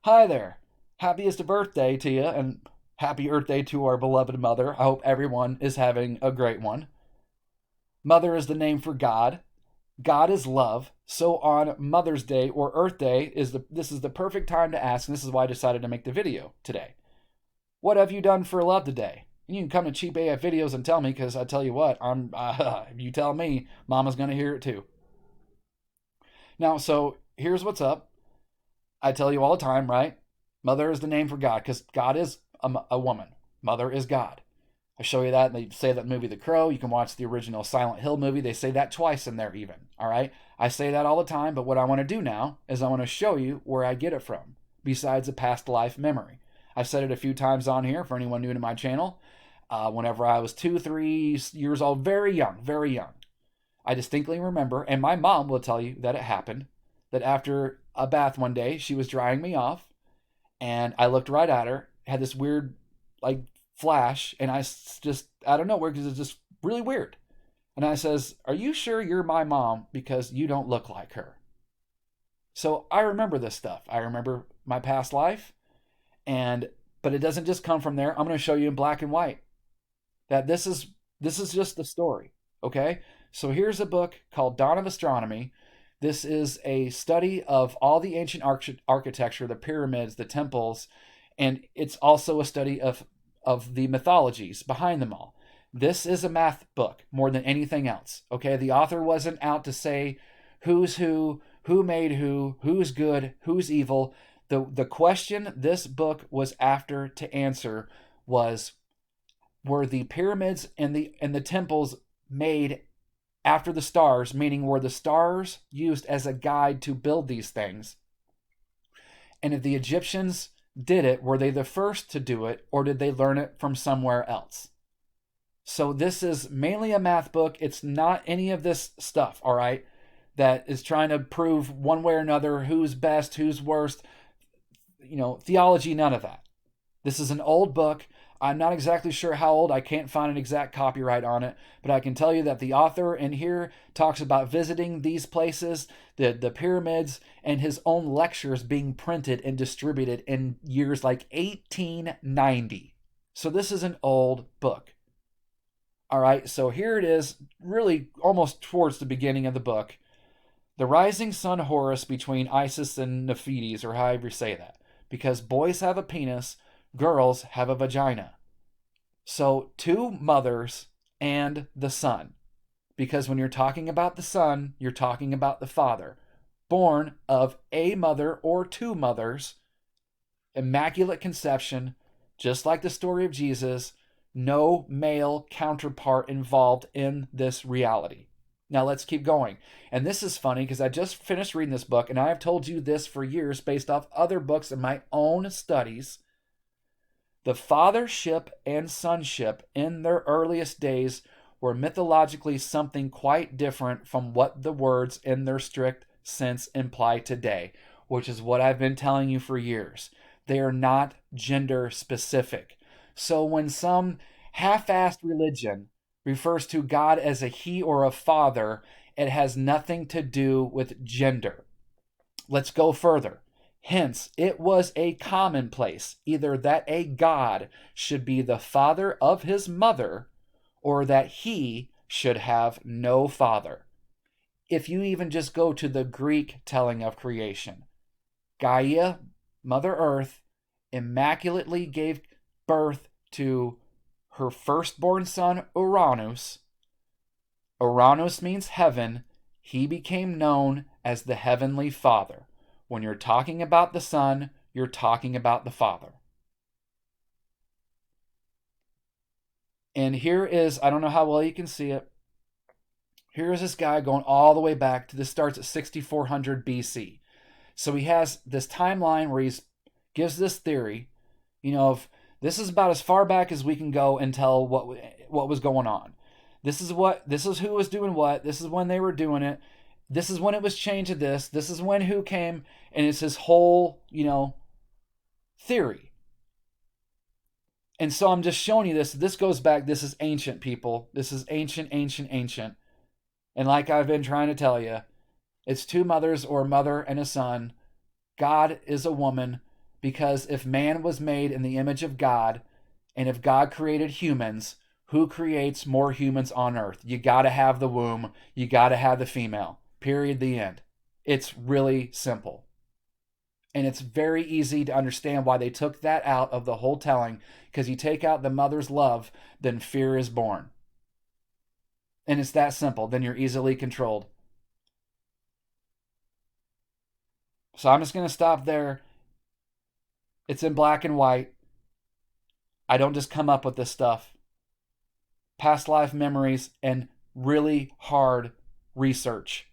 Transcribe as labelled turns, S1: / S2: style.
S1: Hi there. Happiest birthday to you, and happy Earth Day to our beloved mother. I hope everyone is having a great one. Mother is the name for God. God is love. So on Mother's Day or Earth Day this is the perfect time to ask, and this is why I decided to make the video today. What have you done for love today? And you can come to Cheap AF videos and tell me, because I tell you what, if you tell me, Mama's gonna hear it too. Now, so here's what's up. I tell you all the time, right? Mother is the name for God because God is a woman. Mother is God. I show you that, and they say that in the movie The Crow. You can watch the original Silent Hill movie. They say that twice in there, even. All right? I say that all the time, but what I want to do now is I want to show you where I get it from, besides a past life memory. I've said it a few times on here for anyone new to my channel. Whenever I was 2, 3 years old, very young, very young, I distinctly remember, and my mom will tell you that it happened, that after a bath one day, she was drying me off, and I looked right at her, had this weird, like, flash, and I don't know where, because it's just really weird. And I says, "Are you sure you're my mom? Because you don't look like her." So I remember this stuff. I remember my past life, and but it doesn't just come from there. I'm going to show you in black and white that this is just the story. Okay, so here's a book called Dawn of Astronomy. This is a study of all the ancient architecture, the pyramids, the temples, and it's also a study of the mythologies behind them all. This is a math book more than anything else. Okay, the author wasn't out to say who's who made who's good, who's evil. The question this book was after to answer was, were the pyramids and the temples made after the stars, meaning were the stars used as a guide to build these things? And if the Egyptians did it, were they the first to do it, or did they learn it from somewhere else? So this is mainly a math book. It's not any of this stuff, all right, that is trying to prove one way or another who's best, who's worst, theology, none of that. This is an old book. I'm not exactly sure how old. I can't find an exact copyright on it, but I can tell you that the author in here talks about visiting these places, the pyramids, and his own lectures being printed and distributed in years like 1890. So this is an old book. All right, so here it is, really almost towards the beginning of the book. The rising sun Horus between Isis and Nephites, or however you say that, because boys have a penis, girls have a vagina. So, two mothers and the son. Because when you're talking about the son, you're talking about the father. Born of a mother or two mothers, immaculate conception, just like the story of Jesus, no male counterpart involved in this reality. Now let's keep going. And this is funny because I just finished reading this book, and I have told you this for years based off other books and my own studies. The fathership and sonship in their earliest days were mythologically something quite different from what the words in their strict sense imply today, which is what I've been telling you for years. They are not gender specific. So when some half assed religion refers to God as a he or a father, it has nothing to do with gender. Let's go further. Hence, it was a commonplace either that a god should be the father of his mother or that he should have no father. If you even just go to the Greek telling of creation, Gaia, Mother Earth, immaculately gave birth to her firstborn son, Uranus. Uranus means heaven. He became known as the Heavenly Father. When you're talking about the Son, you're talking about the Father. And here is, I don't know how well you can see it. Here is this guy going all the way back to, this starts at 6400 BC. So he has this timeline where he gives this theory, of this is about as far back as we can go and tell what was going on. This is who was doing what. This is when they were doing it. This is when it was changed to this. This is when who came, and it's his whole, theory. And so I'm just showing you this. This goes back. This is ancient, people. This is ancient, ancient, ancient. And like I've been trying to tell you, it's two mothers or a mother and a son. God is a woman. Because if man was made in the image of God, and if God created humans, who creates more humans on earth? You got to have the womb, you got to have the female. Period, the end. It's really simple. And it's very easy to understand why they took that out of the whole telling, because you take out the mother's love, then fear is born. And it's that simple. Then you're easily controlled. So I'm just going to stop there. It's in black and white. I don't just come up with this stuff. Past life memories and really hard research.